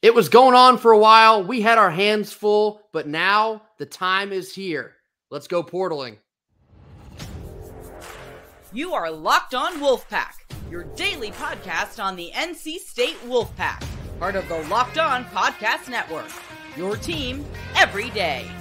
It was going on for a while. We had our hands full, but now the time is here. Let's go portaling. You are Locked On Wolfpack, your daily podcast on the NC State Wolfpack, part of the Locked On Podcast Network, your team every day.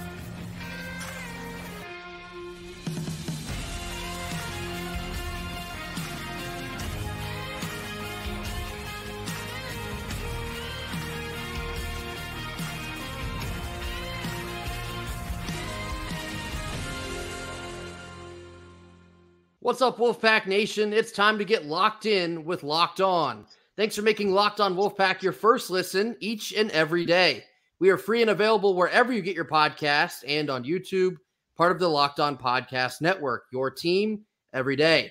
What's up, Wolfpack Nation? It's time to get locked in with Locked On. Thanks for making Locked On Wolfpack your first listen each and every day. We are free and available wherever you get your podcasts and on YouTube, part of the Locked On Podcast Network, your team every day.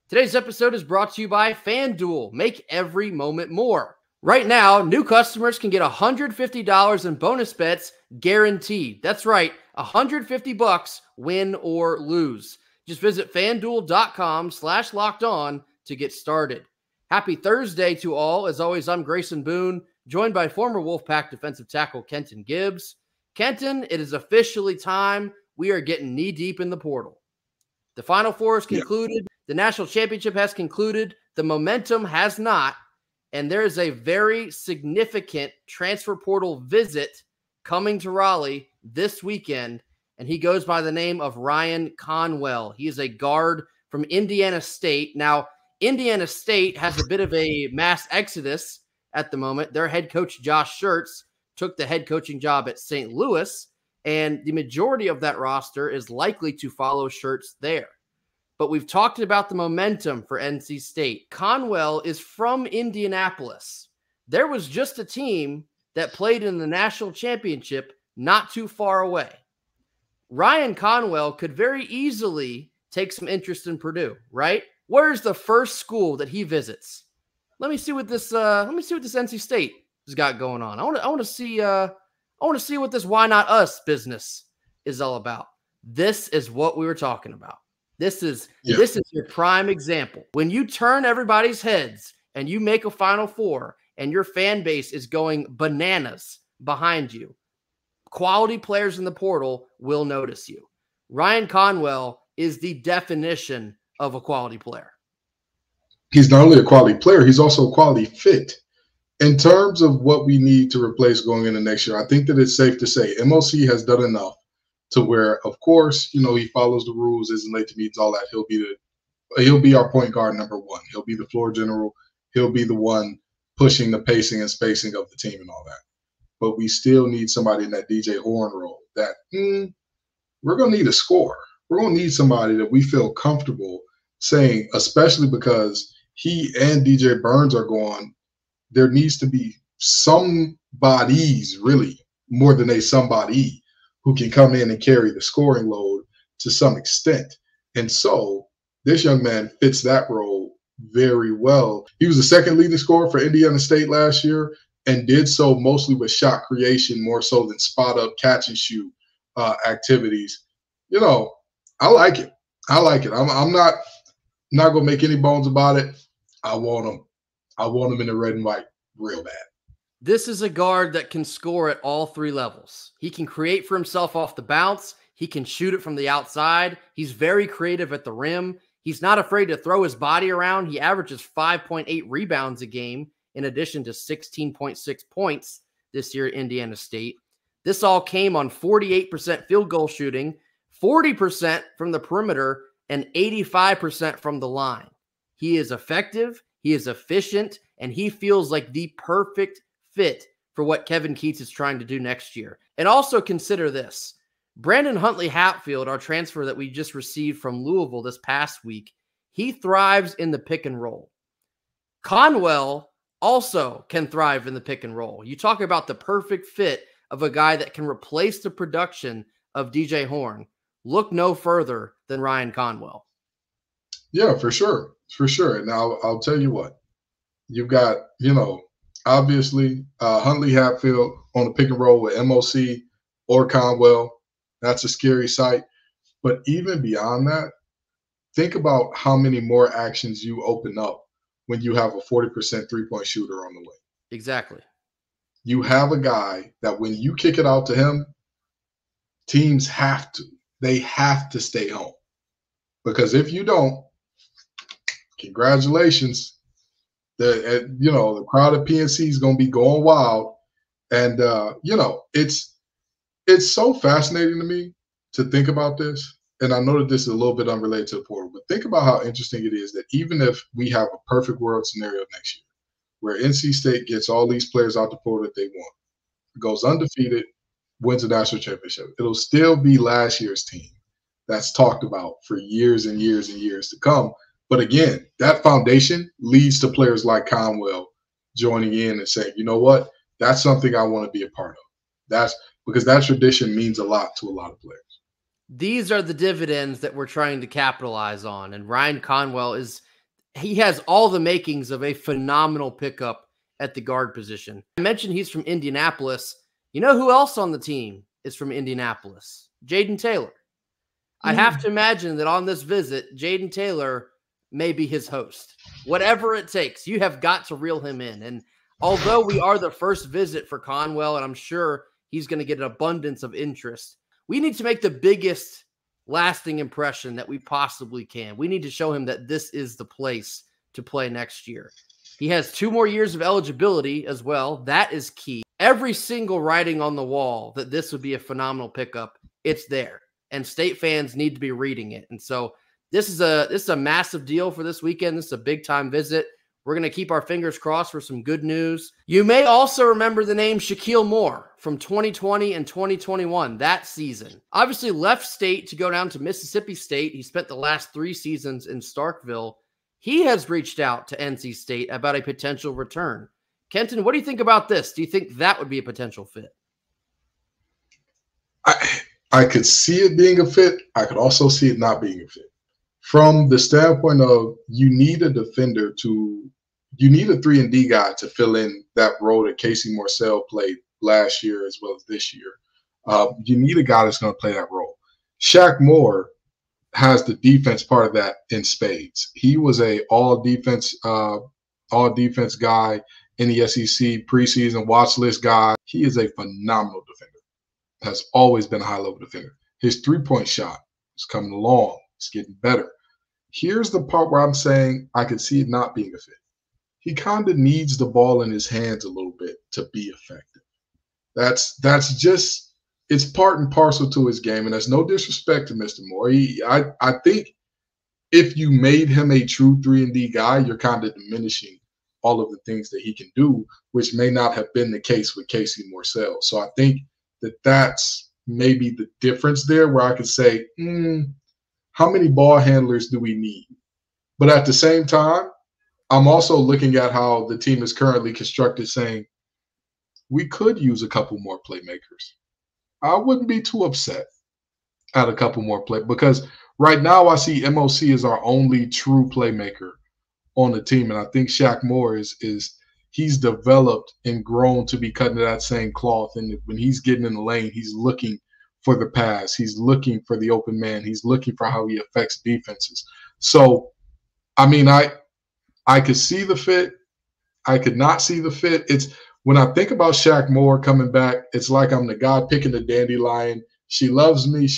Today's episode is brought to you by FanDuel. Make every moment more. Right now, new customers can get $150 in bonus bets guaranteed. That's right, $150 win or lose. Just visit FanDuel.com/lockedon to get started. Happy Thursday to all. As always, I'm Grayson Boone, joined by former Wolfpack defensive tackle Kenton Gibbs. Kenton, it is officially time. We are getting knee-deep in the portal. The Final Four is concluded. The National Championship has concluded. The momentum has not. And there is a very significant transfer portal visit coming to Raleigh this weekend. And he goes by the name of Ryan Conwell. He is a guard from Indiana State. Now, Indiana State has a bit of a mass exodus at the moment. Their head coach, Josh Schertz, took the head coaching job at St. Louis, and the majority of that roster is likely to follow Schertz there. But we've talked about the momentum for NC State. Conwell is from Indianapolis. There was just a team that played in the national championship not too far away. Ryan Conwell could very easily take some interest in Purdue, right? Where's the first school that he visits? Let me see what this NC State has got going on. I want to see what this why not us business is all about. This is what we were talking about. This is your prime example. When you turn everybody's heads and you make a Final Four and your fan base is going bananas behind you, quality players in the portal will notice you. Ryan Conwell is the definition of a quality player. He's not only a quality player, he's also a quality fit. In terms of what we need to replace going into next year, I think that it's safe to say MOC has done enough to where, of course, he follows the rules, isn't late to meetings, all that. He'll be our point guard number one. He'll be the floor general. He'll be the one pushing the pacing and spacing of the team and all that. But we still need somebody in that DJ Horn role that we're going to need a scorer. We're going to need somebody that we feel comfortable saying, especially because he and DJ Burns are gone, there needs to be somebodies, really, more than a somebody, who can come in and carry the scoring load to some extent. And so this young man fits that role very well. He was the second leading scorer for Indiana State last year, and did so mostly with shot creation more so than spot-up catch-and-shoot activities. I like it. I'm not going to make any bones about it. I want him in the red and white real bad. This is a guard that can score at all three levels. He can create for himself off the bounce. He can shoot it from the outside. He's very creative at the rim. He's not afraid to throw his body around. He averages 5.8 rebounds a game, in addition to 16.6 points this year at Indiana State. This all came on 48% field goal shooting, 40% from the perimeter, and 85% from the line. He is effective, he is efficient, and he feels like the perfect fit for what Kevin Keatts is trying to do next year. And also consider this. Brandon Huntley-Hatfield, our transfer that we just received from Louisville this past week, he thrives in the pick and roll. Conwell also can thrive in the pick and roll. You talk about the perfect fit of a guy that can replace the production of DJ Horn. Look no further than Ryan Conwell. Yeah, for sure. For sure. Now, I'll tell you what. You've got, obviously Huntley Hatfield on the pick and roll with MOC or Conwell. That's a scary sight. But even beyond that, think about how many more actions you open up when you have a 40% three-point shooter on the way. Exactly. you have a guy that when you kick it out to him, teams have to. They have to stay home. Because if you don't, congratulations. The crowd at PNC is going to be going wild. And, it's so fascinating to me to think about this. And I know that this is a little bit unrelated to the portal, but think about how interesting it is that even if we have a perfect world scenario next year, where NC State gets all these players out the portal that they want, goes undefeated, wins a national championship, it'll still be last year's team that's talked about for years and years and years to come. But again, that foundation leads to players like Conwell joining in and saying, you know what, that's something I want to be a part of. That's because that tradition means a lot to a lot of players. These are the dividends that we're trying to capitalize on. And Ryan Conwell he has all the makings of a phenomenal pickup at the guard position. I mentioned he's from Indianapolis. You know who else on the team is from Indianapolis? Jaden Taylor. I'd have to imagine that on this visit, Jaden Taylor may be his host. Whatever it takes, you have got to reel him in. And although we are the first visit for Conwell, and I'm sure he's going to get an abundance of interest, we need to make the biggest lasting impression that we possibly can. We need to show him that this is the place to play next year. He has 2 more years of eligibility as well. That is key. Every single writing on the wall that this would be a phenomenal pickup, it's there. And State fans need to be reading it. And so this is a massive deal for this weekend. This is a big-time visit. We're going to keep our fingers crossed for some good news. You may also remember the name Shaquille Moore from 2020 and 2021, that season. Obviously left state to go down to Mississippi State. He spent the last 3 seasons in Starkville. He has reached out to NC State about a potential return. Kenton, what do you think about this? Do you think that would be a potential fit? I could see it being a fit. I could also see it not being a fit. From the standpoint of you need a 3-and-D guy to fill in that role that Casey Morcell played last year as well as this year. You need a guy that's going to play that role. Shaq Moore has the defense part of that in spades. He was a all defense guy in the SEC preseason watch list guy. He is a phenomenal defender. Has always been a high-level defender. His three-point shot is coming along. It's getting better. Here's the part where I'm saying I could see it not being a fit. He kind of needs the ball in his hands a little bit to be effective. That's just – it's part and parcel to his game, and there's no disrespect to Mr. Moore. I think if you made him a true 3-and-D guy, you're kind of diminishing all of the things that he can do, which may not have been the case with Casey Morcell. So I think that's maybe the difference there where I could say, how many ball handlers do we need? But at the same time, I'm also looking at how the team is currently constructed saying we could use a couple more playmakers. I wouldn't be too upset at a couple more because right now I see MOC as our only true playmaker on the team. And I think Shaq Moore he's developed and grown to be cutting that same cloth. And when he's getting in the lane, he's looking for the pass. He's looking for the open man. He's looking for how he affects defenses. So, I mean, I could see the fit. I could not see the fit. It's when I think about Shaq Moore coming back, it's like I'm the guy picking the dandelion. She loves me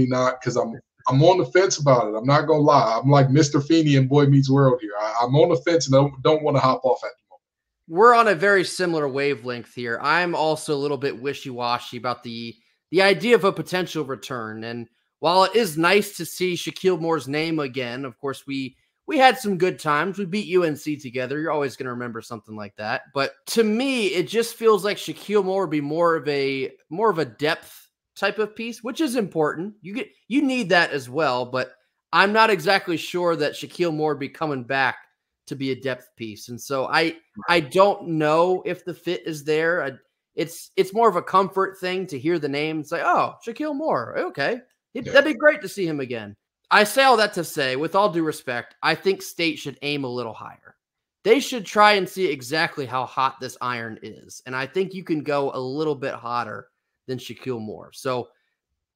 not, because I'm on the fence about it. I'm not going to lie. I'm like Mr. Feeney in Boy Meets World here. I'm on the fence and don't want to hop off at the moment. We're on a very similar wavelength here. I'm also a little bit wishy-washy about the idea of a potential return. And while it is nice to see Shaquille Moore's name again, of course, we had some good times. We beat UNC together. You're always going to remember something like that. But to me, it just feels like Shaquille Moore would be more of a depth type of piece, which is important. You need that as well. But I'm not exactly sure that Shaquille Moore would be coming back to be a depth piece. And so I don't know if the fit is there. It's more of a comfort thing to hear the name and say, oh, Shaquille Moore. Okay. That'd be great to see him again. I say all that to say, with all due respect, I think State should aim a little higher. They should try and see exactly how hot this iron is. And I think you can go a little bit hotter than Shaquille Moore. So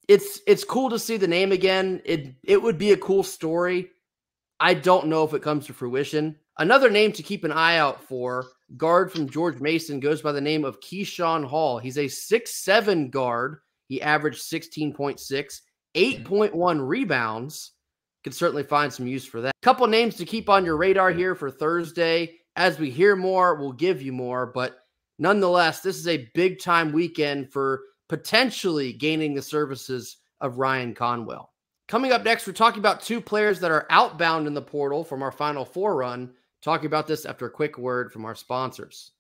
it's cool to see the name again. It would be a cool story. I don't know if it comes to fruition. Another name to keep an eye out for, guard from George Mason, goes by the name of Kean Hall. He's a 6'7" guard. He averaged 16.6, 8.1 rebounds. Could certainly find some use for that. Couple names to keep on your radar here for Thursday. As we hear more, we'll give you more. But nonetheless, this is a big-time weekend for potentially gaining the services of Ryan Conwell. Coming up next, we're talking about two players that are outbound in the portal from our Final Four run. Talking about this after a quick word from our sponsors.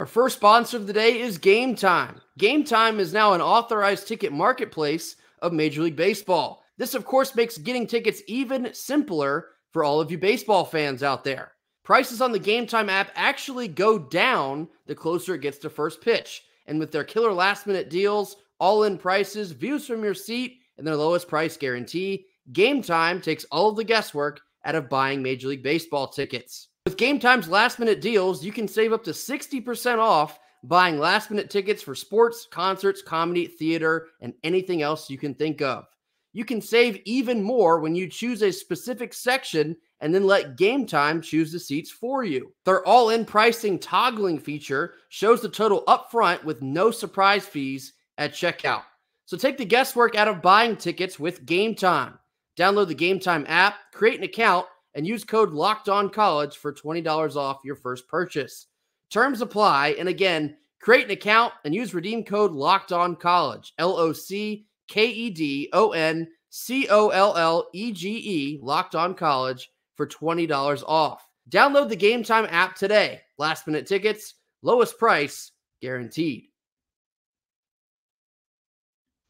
Our first sponsor of the day is Gametime. Gametime is now an authorized ticket marketplace of Major League Baseball. This, of course, makes getting tickets even simpler for all of you baseball fans out there. Prices on the Gametime app actually go down the closer it gets to first pitch. And with their killer last-minute deals, all-in prices, views from your seat, and their lowest price guarantee, Gametime takes all of the guesswork out of buying Major League Baseball tickets. With Gametime's last-minute deals, you can save up to 60% off buying last-minute tickets for sports, concerts, comedy, theater, and anything else you can think of. You can save even more when you choose a specific section and then let Gametime choose the seats for you. Their all-in pricing toggling feature shows the total upfront with no surprise fees at checkout. So take the guesswork out of buying tickets with Gametime. Download the Gametime app, create an account, and use code LOCKEDONCollege for $20 off your first purchase. Terms apply, and again, create an account and use redeem code LOCKEDONCollege, LOCKEDONCOLLEGE, Locked On College, for $20 off. Download the Gametime app today. Last minute tickets, lowest price, guaranteed.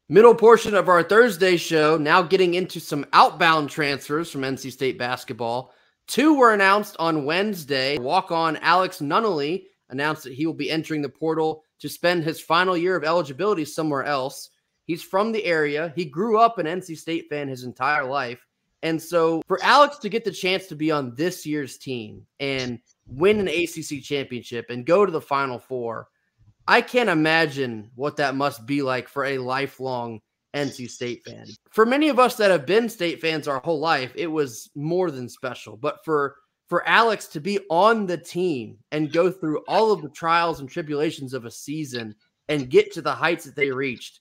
Middle portion of our Thursday show, now getting into some outbound transfers from NC State basketball. Two were announced on Wednesday. Walk-on Alex Nunley announced that he will be entering the portal to spend his final year of eligibility somewhere else. He's from the area. He grew up an NC State fan his entire life. And so for Alex to get the chance to be on this year's team and win an ACC championship and go to the Final Four, I can't imagine what that must be like for a lifelong NC State fan. For many of us that have been State fans our whole life, it was more than special. But for Alex to be on the team and go through all of the trials and tribulations of a season and get to the heights that they reached,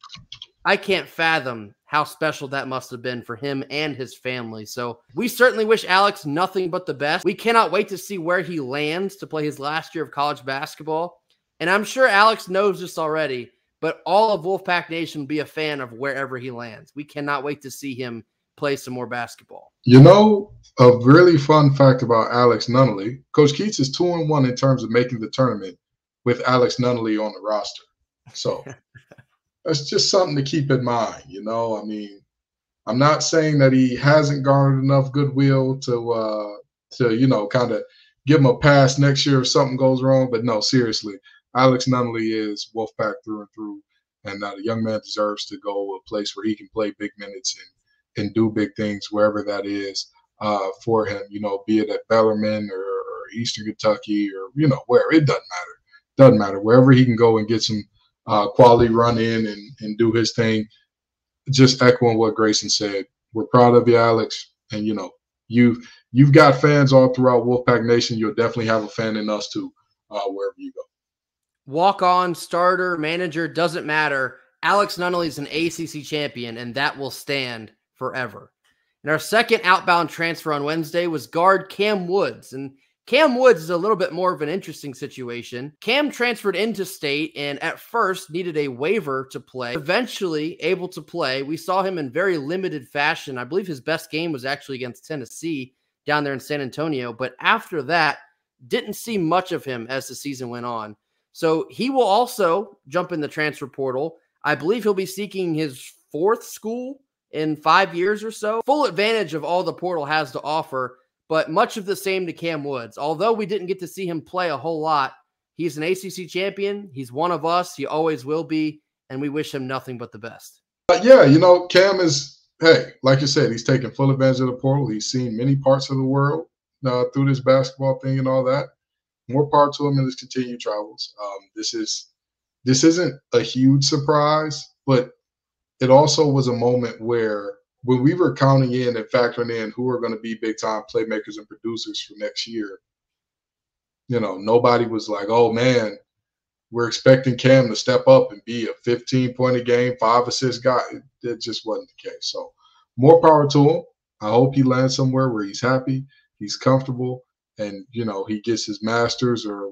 I can't fathom how special that must have been for him and his family. So we certainly wish Alex nothing but the best. We cannot wait to see where he lands to play his last year of college basketball. And I'm sure Alex knows this already, but all of Wolfpack Nation will be a fan of wherever he lands. We cannot wait to see him play some more basketball. You know, a really fun fact about Alex Nunley, Coach Keatts is 2-1 in terms of making the tournament with Alex Nunley on the roster. So that's just something to keep in mind. You know, I mean, I'm not saying that he hasn't garnered enough goodwill to you know, kind of give him a pass next year if something goes wrong. But no, seriously, Alex Nunley is Wolfpack through and through, and the young man deserves to go a place where he can play big minutes and do big things wherever that is for him. You know, be it at Bellarmine or Eastern Kentucky or, you know, where, it doesn't matter. Doesn't matter. Wherever he can go and get some quality run in and do his thing. Just echoing what Grayson said, we're proud of you, Alex. And, you know, you've got fans all throughout Wolfpack Nation. You'll definitely have a fan in us too, wherever you go. Walk-on, starter, manager, doesn't matter. Alex Nunley is an ACC champion, and that will stand forever. And our second outbound transfer on Wednesday was guard Cam Woods. And Cam Woods is a little bit more of an interesting situation. Cam transferred into State and at first needed a waiver to play. Eventually able to play. We saw him in very limited fashion. I believe his best game was actually against Tennessee down there in San Antonio. But after that, didn't see much of him as the season went on. So he will also jump in the transfer portal. I believe he'll be seeking his fourth school in 5 years or so. Full advantage of all the portal has to offer, but much of the same to Cam Woods. Although we didn't get to see him play a whole lot, he's an ACC champion. He's one of us. He always will be, and we wish him nothing but the best. Yeah, you know, Cam is, hey, like you said, he's taking full advantage of the portal. He's seen many parts of the world through this basketball thing and all that. More power to him in his continued travels. This isn't a huge surprise, but it also was a moment where when we were counting in and factoring in who are going to be big-time playmakers and producers for next year, nobody was like, oh, man, we're expecting Cam to step up and be a 15-point-a-game, 5-assist guy. It just wasn't the case. So more power to him. I hope he lands somewhere where he's happy, he's comfortable, and, he gets his master's or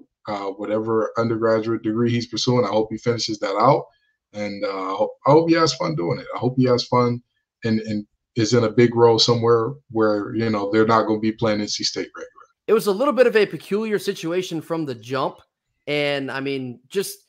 whatever undergraduate degree he's pursuing. I hope he finishes that out. And I hope he has fun doing it. I hope he has fun and is in a big role somewhere where, they're not going to be playing NC State regular. It was a little bit of a peculiar situation from the jump. And I mean, just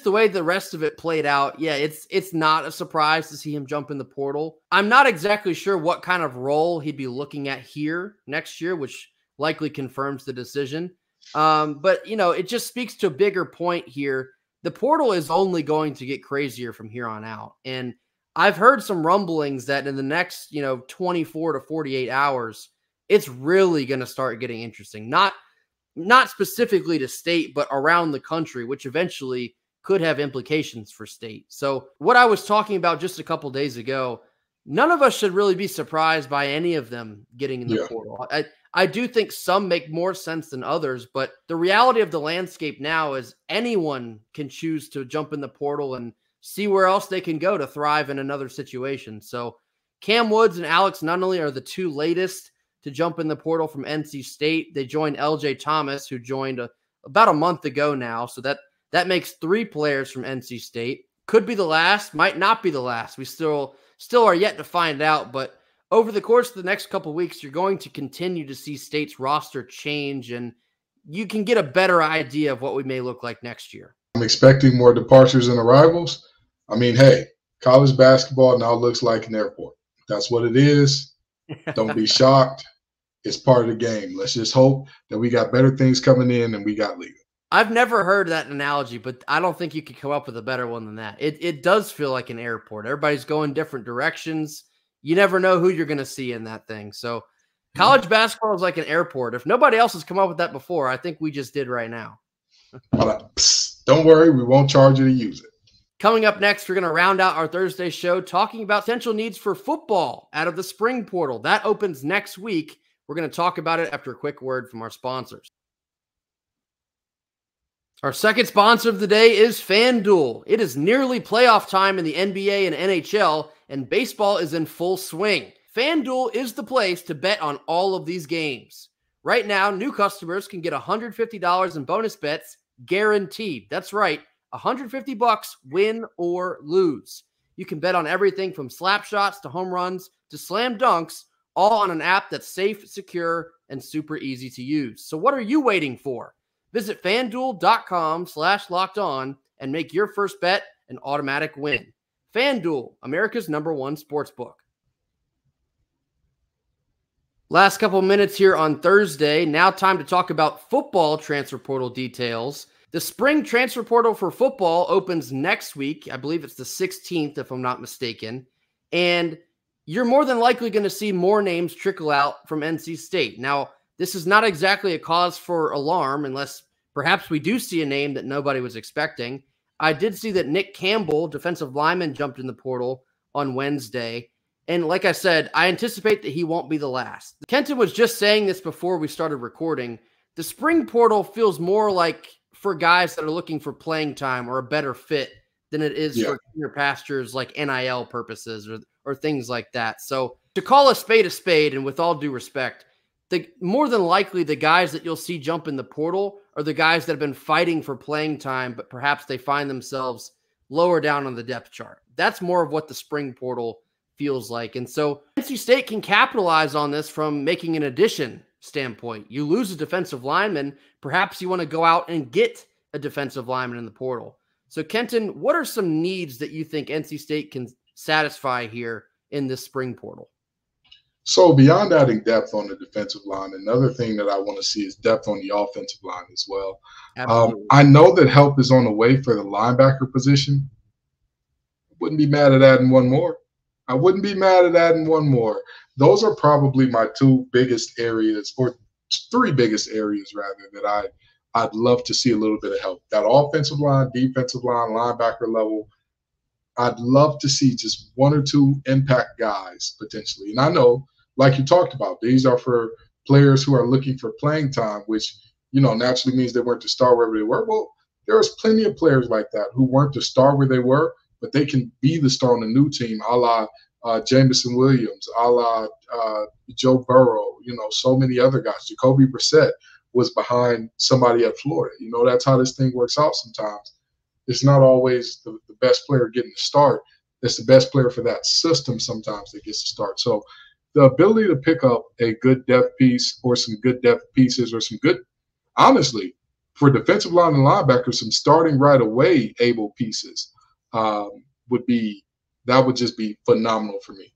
the way the rest of it played out, yeah, it's not a surprise to see him jump in the portal. I'm not exactly sure what kind of role he'd be looking at here next year, which likely confirms the decision. But, it just speaks to a bigger point here. The portal is only going to get crazier from here on out. And I've heard some rumblings that in the next, 24 to 48 hours, it's really going to start getting interesting. Not specifically to state, but around the country, which eventually could have implications for state. So what I was talking about just a couple days ago, none of us should really be surprised by any of them getting in the portal. I do think some make more sense than others, but the reality of the landscape now is anyone can choose to jump in the portal and see where else they can go to thrive in another situation. So Cam Woods and Alex Nunley are the two latest to jump in the portal from NC State. They joined LJ Thomas, who joined about a month ago now. So that makes 3 players from NC State. Could be the last, might not be the last. We still are yet to find out, but over the course of the next couple of weeks, you're going to continue to see State's roster change, and you can get a better idea of what we may look like next year. I'm expecting more departures and arrivals. I mean, hey, college basketball now looks like an airport. That's what it is. Don't be shocked. It's part of the game. Let's just hope that we got better things coming in than we got leaving. I've never heard that analogy, but I don't think you could come up with a better one than that. It does feel like an airport. Everybody's going different directions. You never know who you're going to see in that thing. So college basketball is like an airport. If nobody else has come up with that before, I think we just did right now. Don't worry. We won't charge you to use it. Coming up next, we're going to round out our Thursday show talking about potential needs for football out of the spring portal. That opens next week. We're going to talk about it after a quick word from our sponsors. Our second sponsor of the day is FanDuel. It is nearly playoff time in the NBA and NHL, and baseball is in full swing. FanDuel is the place to bet on all of these games. Right now, new customers can get $150 in bonus bets guaranteed. That's right, $150 win or lose. You can bet on everything from slap shots to home runs to slam dunks, all on an app that's safe, secure, and super easy to use. So what are you waiting for? Visit FanDuel.com/lockedon and make your first bet an automatic win. FanDuel, America's #1 sportsbook. Last couple minutes here on Thursday. Now time to talk about football transfer portal details. The spring transfer portal for football opens next week. I believe it's the 16th, if I'm not mistaken. And you're more than likely going to see more names trickle out from NC State. Now, this is not exactly a cause for alarm unless perhaps we do see a name that nobody was expecting. I did see that Nick Campbell, defensive lineman, jumped in the portal on Wednesday. And like I said, I anticipate that he won't be the last. Kenton was just saying this before we started recording. The spring portal feels more like for guys that are looking for playing time or a better fit than it is for your pastures like NIL purposes or things like that. So to call a spade, and with all due respect, more than likely the guys that you'll see jump in the portal are the guys that have been fighting for playing time, but perhaps they find themselves lower down on the depth chart. That's more of what the spring portal feels like. And so NC State can capitalize on this from making an addition standpoint. You lose a defensive lineman, perhaps you want to go out and get a defensive lineman in the portal. So Kenton, what are some needs that you think NC State can satisfy here in this spring portal? So beyond adding depth on the defensive line, another thing that I want to see is depth on the offensive line as well. I know that help is on the way for the linebacker position. Wouldn't be mad at adding one more. I wouldn't be mad at adding one more. Those are probably my two biggest areas, or three biggest areas rather, that I'd love to see a little bit of help. That offensive line, defensive line, linebacker level. I'd love to see just one or two impact guys potentially. And I know, like you talked about, these are for players who are looking for playing time, which naturally means they weren't the star wherever they were. Well, there was plenty of players like that who weren't the star where they were, but they can be the star on a new team, a la Jameson Williams, a la Joe Burrow, so many other guys. Jacoby Brissett was behind somebody at Florida. That's how this thing works out sometimes. It's not always the best player getting the start. It's the best player for that system sometimes that gets to start. So the ability to pick up a good depth piece or some good depth pieces or some good, honestly, for defensive line and linebackers, some starting right away able pieces that would just be phenomenal for me.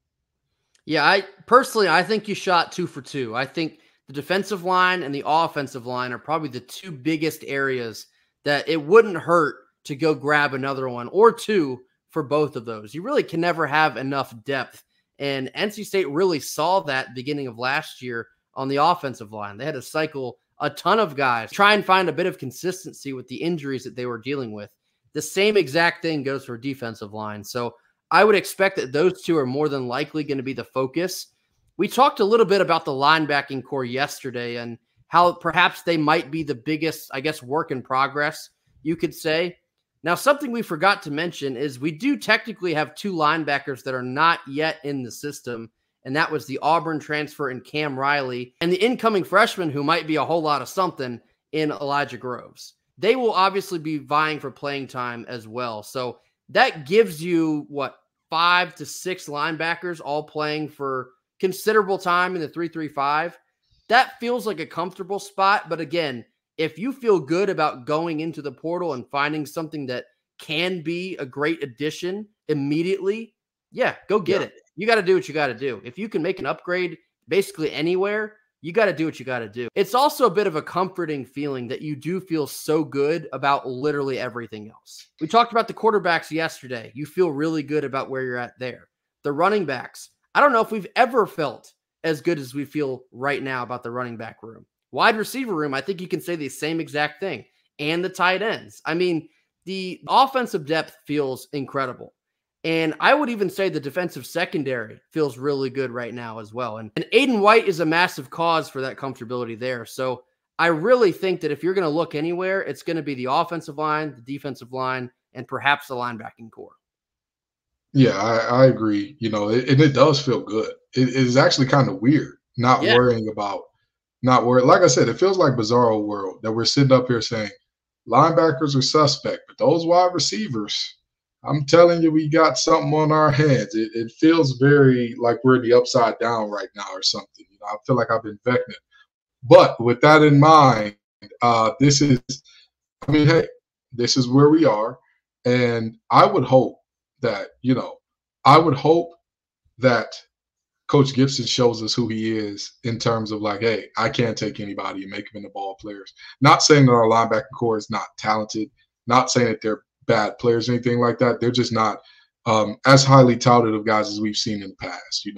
Yeah, I think you shot 2 for 2. I think the defensive line and the offensive line are probably the two biggest areas that it wouldn't hurt to go grab another one or two for both of those. You really can never have enough depth. And NC State really saw that beginning of last year on the offensive line. They had to cycle a ton of guys, try and find a bit of consistency with the injuries that they were dealing with. The same exact thing goes for defensive line. So I would expect that those two are more than likely going to be the focus. We talked a little bit about the linebacking core yesterday and how perhaps they might be the biggest, work in progress, you could say. Now, something we forgot to mention is we do technically have 2 linebackers that are not yet in the system, and that was the Auburn transfer in Cam Riley and the incoming freshman who might be a whole lot of something in Elijah Groves. They will obviously be vying for playing time as well. So that gives you, 5 to 6 linebackers all playing for considerable time in the 3-3-5. That feels like a comfortable spot, but again, if you feel good about going into the portal and finding something that can be a great addition immediately, go get it. You got to do what you got to do. If you can make an upgrade basically anywhere, you got to do what you got to do. It's also a bit of a comforting feeling that you do feel so good about literally everything else. We talked about the quarterbacks yesterday. You feel really good about where you're at there. The running backs, I don't know if we've ever felt as good as we feel right now about the running back room. Wide receiver room, I think you can say the same exact thing. And the tight ends. I mean, the offensive depth feels incredible. And I would even say the defensive secondary feels really good right now as well. And Aiden White is a massive cause for that comfortability there. So I really think that if you're going to look anywhere, it's going to be the offensive line, the defensive line, and perhaps the linebacking core. Yeah, I agree. It does feel good. It is actually kind of weird worrying about. Like I said, it feels like bizarro world that we're sitting up here saying linebackers are suspect, but those wide receivers, I'm telling you, we got something on our hands. It feels very like we're in the upside down right now or something. I feel like I've been vecting it. But with that in mind, this is where we are. And I would hope that, Coach Gibson shows us who he is in terms of hey, I can't take anybody and make them into ball players. Not saying that our linebacking core is not talented, not saying that they're bad players or anything like that. They're just not as highly touted of guys as we've seen in the past,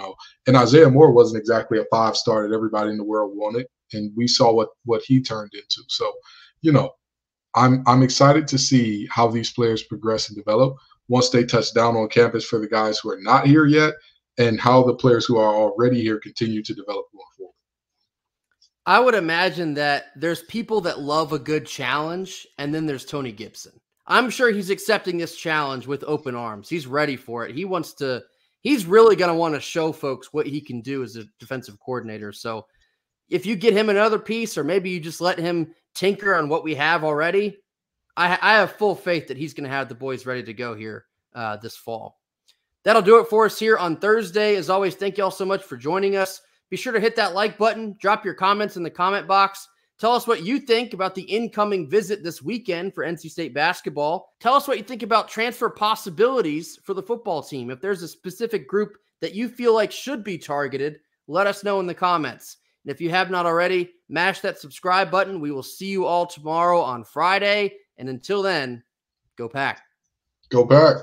And Isaiah Moore wasn't exactly a 5-star that everybody in the world wanted, and we saw what he turned into. So, I'm excited to see how these players progress and develop once they touch down on campus for the guys who are not here yet, and how the players who are already here continue to develop going forward. I would imagine that there's people that love a good challenge, and then there's Tony Gibson. I'm sure he's accepting this challenge with open arms. He's ready for it. He's really going to want to show folks what he can do as a defensive coordinator. So if you get him another piece, or maybe you just let him tinker on what we have already, I have full faith that he's going to have the boys ready to go here this fall. That'll do it for us here on Thursday. As always, thank you all so much for joining us. Be sure to hit that like button, drop your comments in the comment box. Tell us what you think about the incoming visit this weekend for NC State basketball. Tell us what you think about transfer possibilities for the football team. If there's a specific group that you feel like should be targeted, let us know in the comments. And if you have not already, mash that subscribe button. We will see you all tomorrow on Friday. And until then, go Pack. Go Pack.